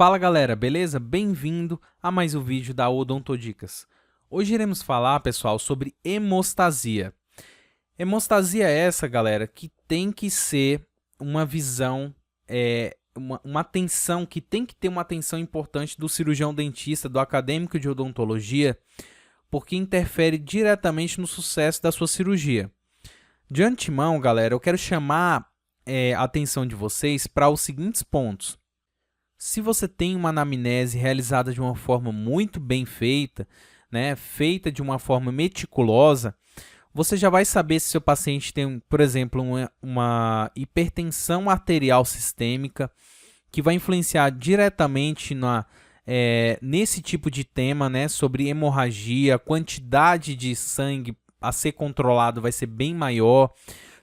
Fala galera, beleza? Bem-vindo a mais um vídeo da Odontodicas. Hoje iremos falar, pessoal, sobre hemostasia. Hemostasia é essa, galera, que tem que ser uma visão, uma atenção, que tem que ter uma atenção importante do cirurgião dentista, do acadêmico de odontologia, porque interfere diretamente no sucesso da sua cirurgia. De antemão, galera, eu quero chamar a atenção de vocês para os seguintes pontos. Se você tem uma anamnese realizada de uma forma muito bem feita, feita de uma forma meticulosa, você já vai saber se seu paciente tem, por exemplo, uma hipertensão arterial sistêmica, que vai influenciar diretamente nesse tipo de tema, sobre hemorragia, a quantidade de sangue a ser controlado vai ser bem maior.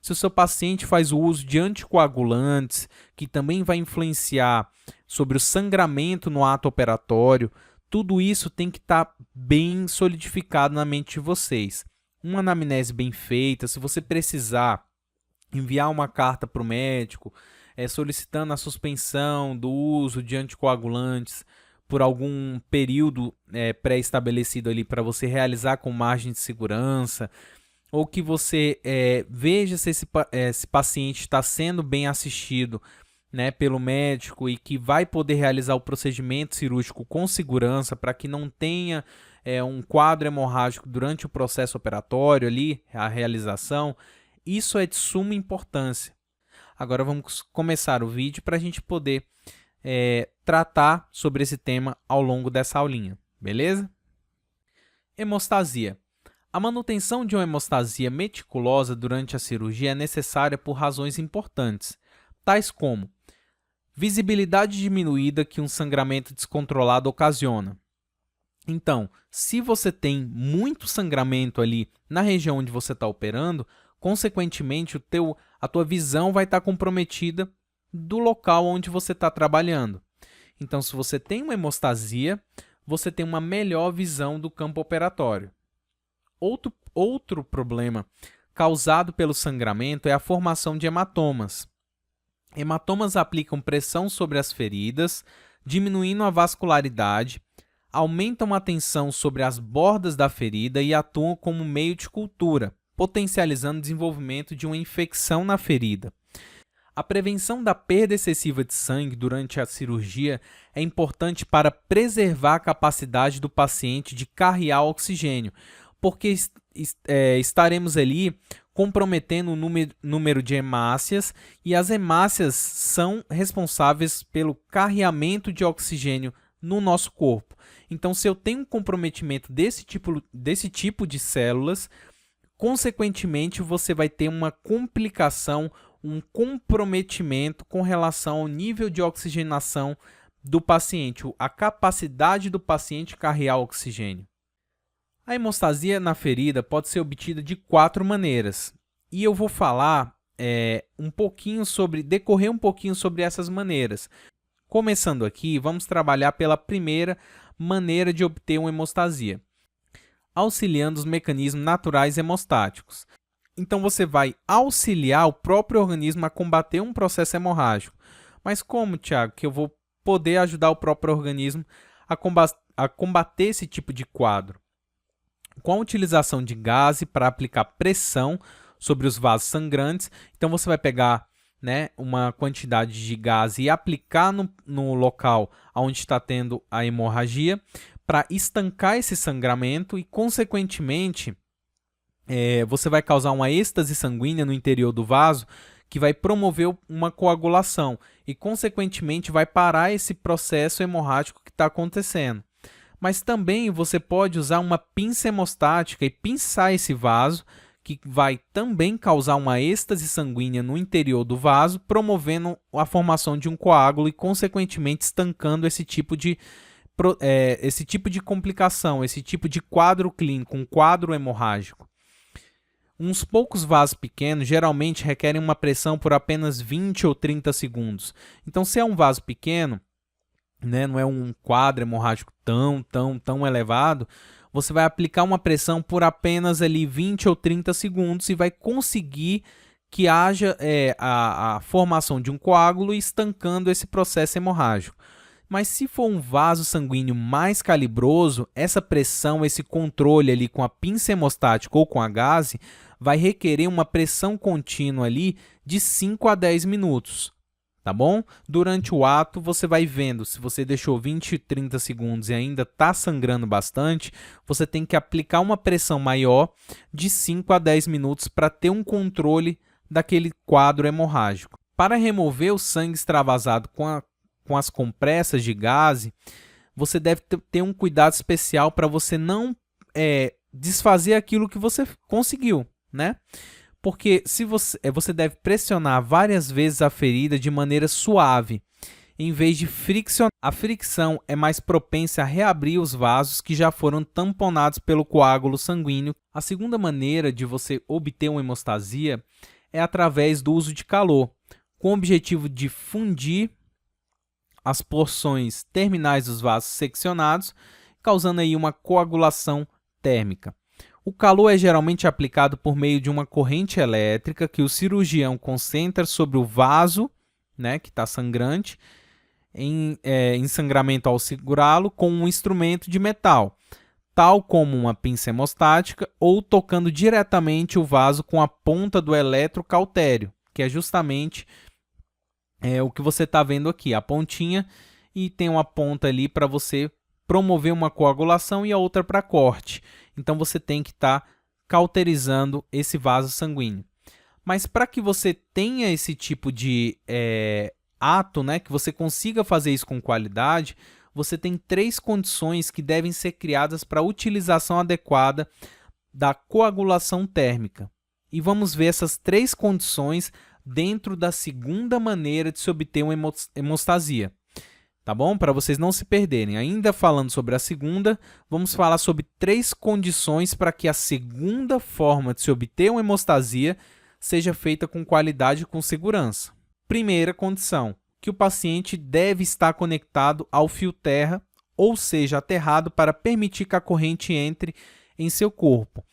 Se o seu paciente faz o uso de anticoagulantes, que também vai influenciar sobre o sangramento no ato operatório, tudo isso tem que estar bem solidificado na mente de vocês. Uma anamnese bem feita, se você precisar enviar uma carta para o médico, solicitando a suspensão do uso de anticoagulantes por algum período pré-estabelecido ali para você realizar com margem de segurança, ou que você veja se esse paciente está sendo bem assistido pelo médico e que vai poder realizar o procedimento cirúrgico com segurança para que não tenha um quadro hemorrágico durante o processo operatório ali, a realização. Isso é de suma importância. Agora vamos começar o vídeo para a gente poder tratar sobre esse tema ao longo dessa aulinha, beleza? Hemostasia. A manutenção de uma hemostasia meticulosa durante a cirurgia é necessária por razões importantes, tais como visibilidade diminuída que um sangramento descontrolado ocasiona. Então, se você tem muito sangramento ali na região onde você está operando, consequentemente a tua visão vai estar comprometida do local onde você está trabalhando. Então, se você tem uma hemostasia, você tem uma melhor visão do campo operatório. Outro problema causado pelo sangramento é a formação de hematomas. Hematomas aplicam pressão sobre as feridas, diminuindo a vascularidade, aumentam a tensão sobre as bordas da ferida e atuam como meio de cultura, potencializando o desenvolvimento de uma infecção na ferida. A prevenção da perda excessiva de sangue durante a cirurgia é importante para preservar a capacidade do paciente de carrear oxigênio, porque estaremos ali comprometendo o número de hemácias, e as hemácias são responsáveis pelo carreamento de oxigênio no nosso corpo. Então, se eu tenho um comprometimento desse tipo de células, consequentemente, você vai ter uma complicação, um comprometimento com relação ao nível de oxigenação do paciente, a capacidade do paciente carrear oxigênio. A hemostasia na ferida pode ser obtida de 4 maneiras, e eu vou falar decorrer um pouquinho sobre essas maneiras. Começando aqui, vamos trabalhar pela primeira maneira de obter uma hemostasia, auxiliando os mecanismos naturais hemostáticos. Então você vai auxiliar o próprio organismo a combater um processo hemorrágico. Mas como, Thiago, que eu vou poder ajudar o próprio organismo a combater esse tipo de quadro? Com a utilização de gaze para aplicar pressão sobre os vasos sangrantes. Então você vai pegar uma quantidade de gaze e aplicar no local onde está tendo a hemorragia para estancar esse sangramento e, consequentemente, você vai causar uma êxtase sanguínea no interior do vaso que vai promover uma coagulação e, consequentemente, vai parar esse processo hemorrágico que está acontecendo. Mas também você pode usar uma pinça hemostática e pinçar esse vaso, que vai também causar uma êxtase sanguínea no interior do vaso, promovendo a formação de um coágulo e, consequentemente, estancando esse tipo de complicação, esse tipo de quadro clínico, um quadro hemorrágico. Uns poucos vasos pequenos geralmente requerem uma pressão por apenas 20 ou 30 segundos. Então, se é um vaso pequeno, não é um quadro hemorrágico tão elevado, você vai aplicar uma pressão por apenas ali 20 ou 30 segundos e vai conseguir que haja a formação de um coágulo estancando esse processo hemorrágico. Mas se for um vaso sanguíneo mais calibroso, essa pressão, esse controle ali com a pinça hemostática ou com a gaze, vai requerer uma pressão contínua ali de 5 a 10 minutos. Tá bom? Durante o ato, você vai vendo, se você deixou 20, 30 segundos e ainda está sangrando bastante, você tem que aplicar uma pressão maior de 5 a 10 minutos para ter um controle daquele quadro hemorrágico. Para remover o sangue extravasado com as compressas de gaze, você deve ter um cuidado especial para você não desfazer aquilo que você conseguiu, né? Porque se você deve pressionar várias vezes a ferida de maneira suave, em vez de friccionar. A fricção é mais propensa a reabrir os vasos que já foram tamponados pelo coágulo sanguíneo. A segunda maneira de você obter uma hemostasia é através do uso de calor, com o objetivo de fundir as porções terminais dos vasos seccionados, causando aí uma coagulação térmica. O calor é geralmente aplicado por meio de uma corrente elétrica que o cirurgião concentra sobre o vaso, né, que está sangrante, em sangramento ao segurá-lo com um instrumento de metal, tal como uma pinça hemostática, ou tocando diretamente o vaso com a ponta do eletrocautério, que é justamente o que você está vendo aqui, a pontinha, e tem uma ponta ali para você promover uma coagulação e a outra para corte. Então você tem que estar cauterizando esse vaso sanguíneo. Mas para que você tenha esse tipo de ato, né, que você consiga fazer isso com qualidade, você tem 3 condições que devem ser criadas para a utilização adequada da coagulação térmica. E vamos ver essas 3 condições dentro da segunda maneira de se obter uma hemostasia. Tá bom? Para vocês não se perderem. Ainda falando sobre a segunda, vamos falar sobre 3 condições para que a segunda forma de se obter uma hemostasia seja feita com qualidade e com segurança. Primeira condição, que o paciente deve estar conectado ao fio terra, ou seja, aterrado para permitir que a corrente entre em seu corpo.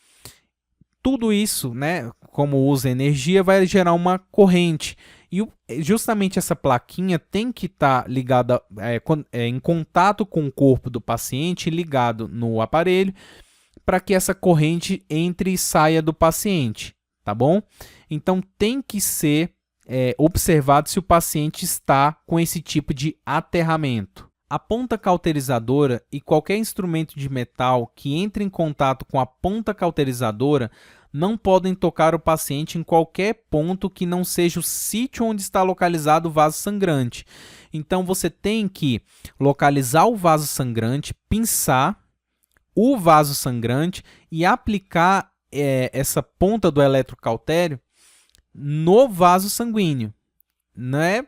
Tudo isso, né, como usa energia, vai gerar uma corrente. E justamente essa plaquinha tem que estar ligada em contato com o corpo do paciente, ligado no aparelho, para que essa corrente entre e saia do paciente, tá bom? Então tem que ser observado se o paciente está com esse tipo de aterramento. A ponta cauterizadora e qualquer instrumento de metal que entre em contato com a ponta cauterizadora não podem tocar o paciente em qualquer ponto que não seja o sítio onde está localizado o vaso sangrante. Então você tem que localizar o vaso sangrante, pinçar o vaso sangrante e aplicar essa ponta do eletrocautério no vaso sanguíneo, não é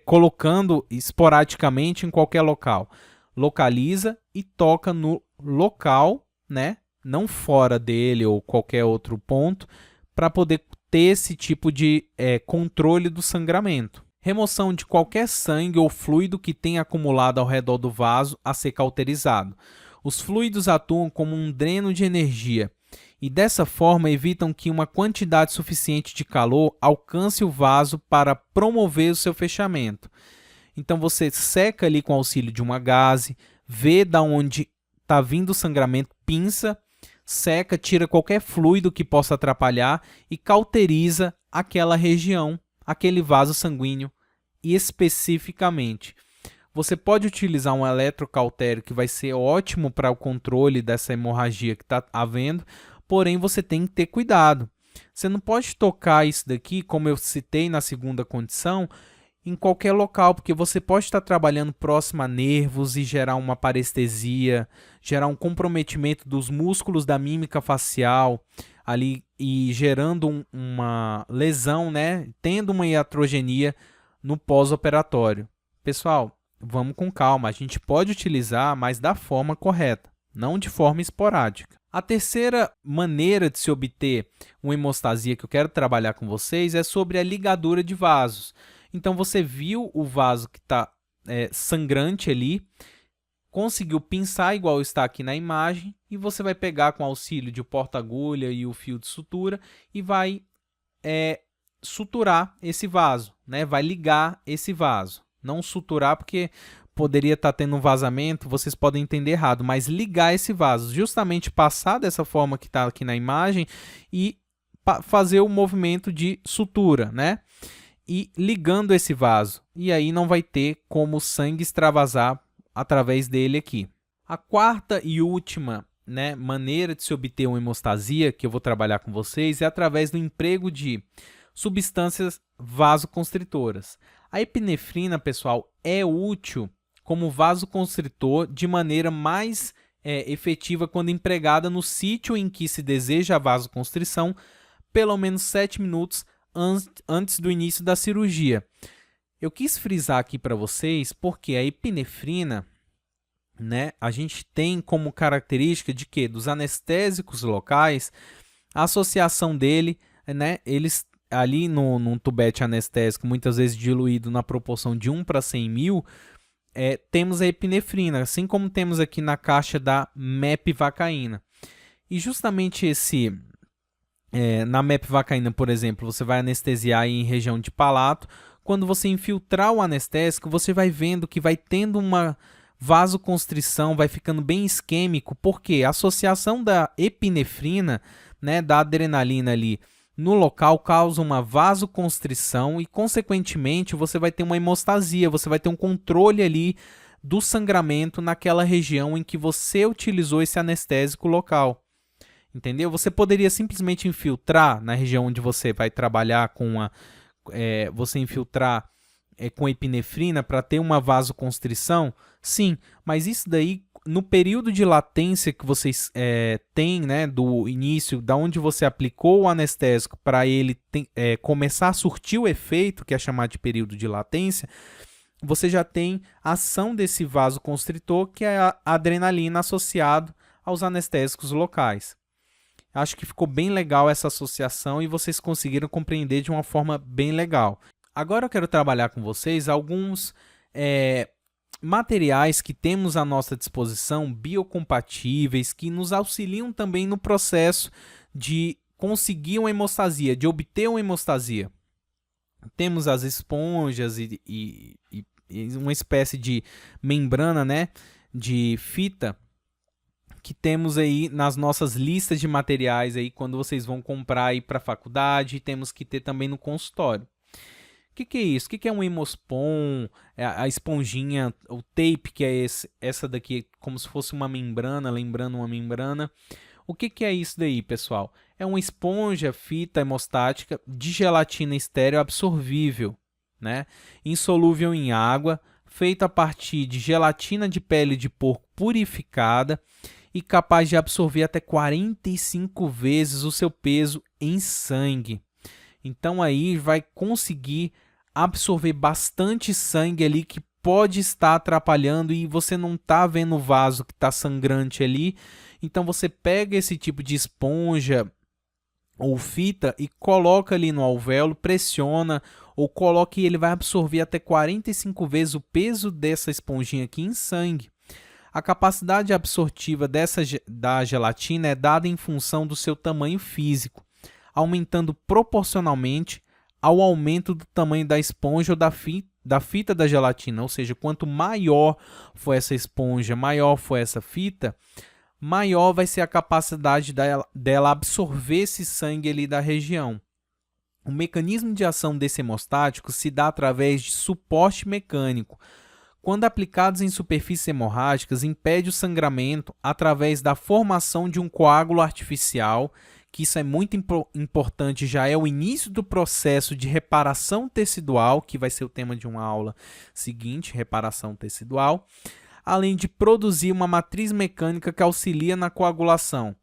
colocando esporadicamente em qualquer local. Localiza e toca no local, né? Não fora dele ou qualquer outro ponto, para poder ter esse tipo de controle do sangramento. Remoção de qualquer sangue ou fluido que tenha acumulado ao redor do vaso a ser cauterizado. Os fluidos atuam como um dreno de energia e dessa forma evitam que uma quantidade suficiente de calor alcance o vaso para promover o seu fechamento. Então você seca ali com o auxílio de uma gaze, vê da onde está vindo o sangramento, pinça, seca, tira qualquer fluido que possa atrapalhar e cauteriza aquela região, aquele vaso sanguíneo especificamente. Você pode utilizar um eletrocautério que vai ser ótimo para o controle dessa hemorragia que está havendo, porém você tem que ter cuidado. Você não pode tocar isso daqui, como eu citei na segunda condição, em qualquer local, porque você pode estar trabalhando próximo a nervos e gerar uma parestesia, gerar um comprometimento dos músculos da mímica facial ali e gerando uma lesão, né? Tendo uma iatrogenia no pós-operatório. Pessoal, vamos com calma, a gente pode utilizar, mas da forma correta, não de forma esporádica. A terceira maneira de se obter uma hemostasia que eu quero trabalhar com vocês é sobre a ligadura de vasos. Então você viu o vaso que está sangrante ali, conseguiu pinçar igual está aqui na imagem e você vai pegar com auxílio de porta-agulha e o fio de sutura e vai suturar esse vaso, né? Vai ligar esse vaso. Não suturar porque poderia estar tendo um vazamento, vocês podem entender errado, mas ligar esse vaso, justamente passar dessa forma que está aqui na imagem e fazer o movimento de sutura, né? E ligando esse vaso, e aí não vai ter como o sangue extravasar através dele aqui. A quarta e última, né, maneira de se obter uma hemostasia que eu vou trabalhar com vocês é através do emprego de substâncias vasoconstritoras. A epinefrina, pessoal, é útil como vasoconstritor de maneira mais efetiva quando empregada no sítio em que se deseja a vasoconstrição, pelo menos 7 minutos antes do início da cirurgia. Eu quis frisar aqui para vocês porque a epinefrina, né, a gente tem como característica de que dos anestésicos locais, a associação dele, né, eles ali num tubete anestésico, muitas vezes diluído na proporção de 1 para 100 mil, temos a epinefrina, assim como temos aqui na caixa da mepvacaína. E justamente na mepvacaína, por exemplo, você vai anestesiar em região de palato. Quando você infiltrar o anestésico, você vai vendo que vai tendo uma vasoconstrição, vai ficando bem isquêmico, porque a associação da epinefrina, né, da adrenalina ali no local causa uma vasoconstrição e, consequentemente, você vai ter uma hemostasia, você vai ter um controle ali do sangramento naquela região em que você utilizou esse anestésico local. Entendeu? Você poderia simplesmente infiltrar na região onde você vai trabalhar você infiltrar com epinefrina para ter uma vasoconstrição? Sim, mas isso daí, no período de latência que vocês têm, né, do início, da onde você aplicou o anestésico para ele começar a surtir o efeito, que é chamado de período de latência, você já tem ação desse vasoconstritor, que é a adrenalina associado aos anestésicos locais. Acho que ficou bem legal essa associação e vocês conseguiram compreender de uma forma bem legal. Agora eu quero trabalhar com vocês alguns materiais que temos à nossa disposição, biocompatíveis, que nos auxiliam também no processo de conseguir uma hemostasia, de obter uma hemostasia. Temos as esponjas e uma espécie de membrana, né, de fita, que temos aí nas nossas listas de materiais aí quando vocês vão comprar aí para a faculdade, temos que ter também no consultório. O que é isso? O que é um Hemospon? A esponjinha, o tape, que é essa daqui, como se fosse uma membrana, lembrando uma membrana. O que é isso daí, pessoal? É uma esponja, fita hemostática de gelatina estéreo absorvível, né? Insolúvel em água, feita a partir de gelatina de pele de porco purificada e capaz de absorver até 45 vezes o seu peso em sangue. Então aí vai conseguir absorver bastante sangue ali que pode estar atrapalhando e você não está vendo o vaso que está sangrante ali. Então você pega esse tipo de esponja ou fita e coloca ali no alvéolo, pressiona ou coloca e ele vai absorver até 45 vezes o peso dessa esponjinha aqui em sangue. A capacidade absortiva da gelatina é dada em função do seu tamanho físico, aumentando proporcionalmente ao aumento do tamanho da esponja ou da fita da gelatina. Ou seja, quanto maior for essa esponja, maior for essa fita, maior vai ser a capacidade dela absorver esse sangue ali da região. O mecanismo de ação desse hemostático se dá através de suporte mecânico. Quando aplicados em superfícies hemorrágicas, impede o sangramento através da formação de um coágulo artificial, que isso é muito importante, já é o início do processo de reparação tecidual, que vai ser o tema de uma aula seguinte, reparação tecidual, além de produzir uma matriz mecânica que auxilia na coagulação,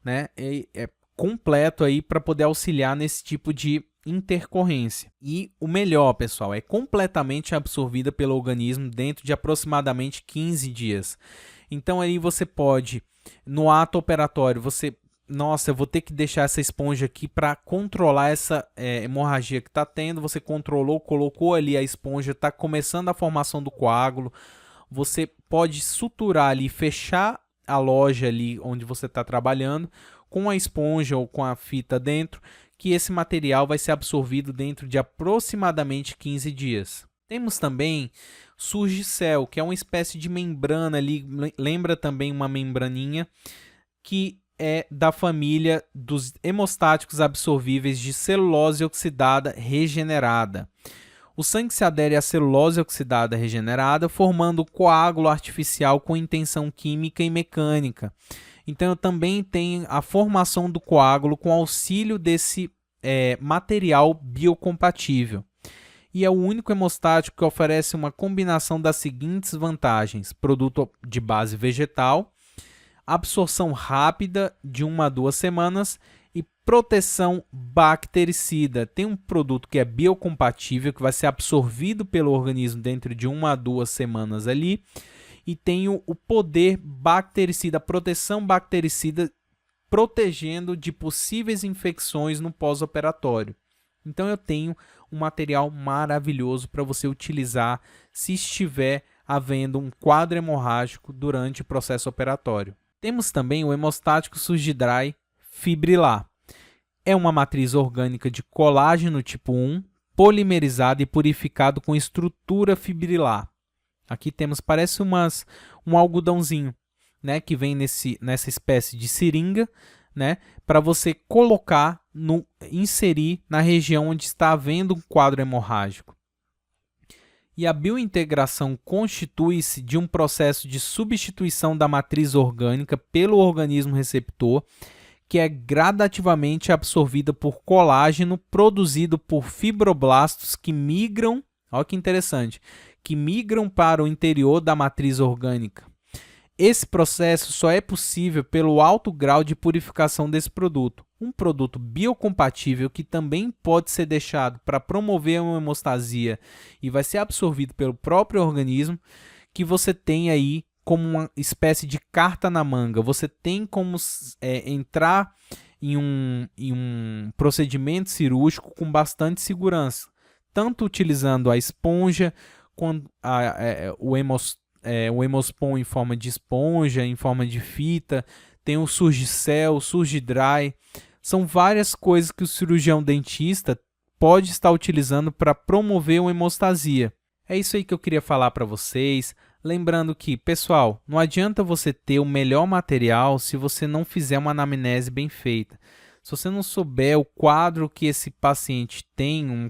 né? É completo aí para poder auxiliar nesse tipo de intercorrência. E o melhor, pessoal, é completamente absorvida pelo organismo dentro de aproximadamente 15 dias. Então aí você pode, no ato operatório, eu vou ter que deixar essa esponja aqui para controlar essa hemorragia que está tendo. Você controlou, colocou ali a esponja, está começando a formação do coágulo. Você pode suturar ali, fechar a loja ali onde você está trabalhando com a esponja ou com a fita dentro, que esse material vai ser absorvido dentro de aproximadamente 15 dias. Temos também Surgicel, que é uma espécie de membrana ali, lembra também uma membraninha, que é da família dos hemostáticos absorvíveis de celulose oxidada regenerada. O sangue se adere à celulose oxidada regenerada, formando coágulo artificial com intenção química e mecânica. Então, eu também tenho a formação do coágulo com auxílio desse material biocompatível. E é o único hemostático que oferece uma combinação das seguintes vantagens: produto de base vegetal, absorção rápida de 1 a 2 semanas e proteção bactericida. Tem um produto que é biocompatível, que vai ser absorvido pelo organismo dentro de 1 a 2 semanas ali, e tem o poder bactericida, proteção bactericida, protegendo de possíveis infecções no pós-operatório. Então eu tenho um material maravilhoso para você utilizar se estiver havendo um quadro hemorrágico durante o processo operatório. Temos também o hemostático Surgidry Fibrilar. É uma matriz orgânica de colágeno tipo 1, polimerizado e purificado com estrutura fibrilar. Aqui temos, parece um algodãozinho, né, que vem nessa espécie de seringa, né, para você colocar, inserir na região onde está havendo um quadro hemorrágico. E a biointegração constitui-se de um processo de substituição da matriz orgânica pelo organismo receptor, que é gradativamente absorvida por colágeno produzido por fibroblastos que migram, olha que interessante, que migram para o interior da matriz orgânica. Esse processo só é possível pelo alto grau de purificação desse produto. Um produto biocompatível que também pode ser deixado para promover uma hemostasia e vai ser absorvido pelo próprio organismo, que você tem aí como uma espécie de carta na manga. Você tem como entrar em um procedimento cirúrgico com bastante segurança, tanto utilizando a esponja, quanto o Hemospon em forma de esponja, em forma de fita, tem o Surgicel, o Surgidry. São várias coisas que o cirurgião dentista pode estar utilizando para promover uma hemostasia. É isso aí que eu queria falar para vocês. Lembrando que, pessoal, não adianta você ter o melhor material se você não fizer uma anamnese bem feita. Se você não souber o quadro que esse paciente tem, um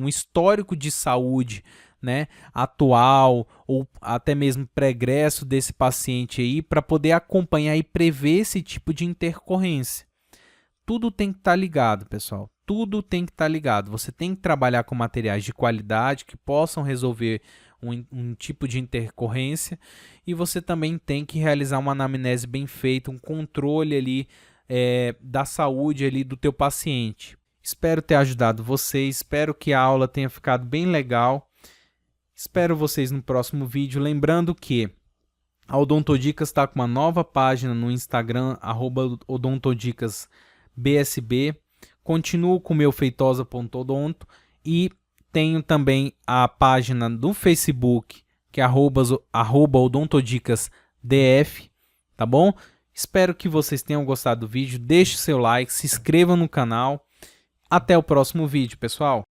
histórico de saúde, né, atual ou até mesmo pregresso desse paciente aí, para poder acompanhar e prever esse tipo de intercorrência. Tudo tem que estar ligado, pessoal. Tudo tem que estar ligado. Você tem que trabalhar com materiais de qualidade que possam resolver um tipo de intercorrência, e você também tem que realizar uma anamnese bem feita, um controle ali da saúde ali do teu paciente. Espero ter ajudado vocês, espero que a aula tenha ficado bem legal. Espero vocês no próximo vídeo. Lembrando que a Odontodicas está com uma nova página no Instagram, @odontodicasbsb. Continuo com o meu feitosa.odonto e tenho também a página do Facebook, que é @odontodicasdf, tá bom? Espero que vocês tenham gostado do vídeo. Deixe seu like, se inscreva no canal. Até o próximo vídeo, pessoal.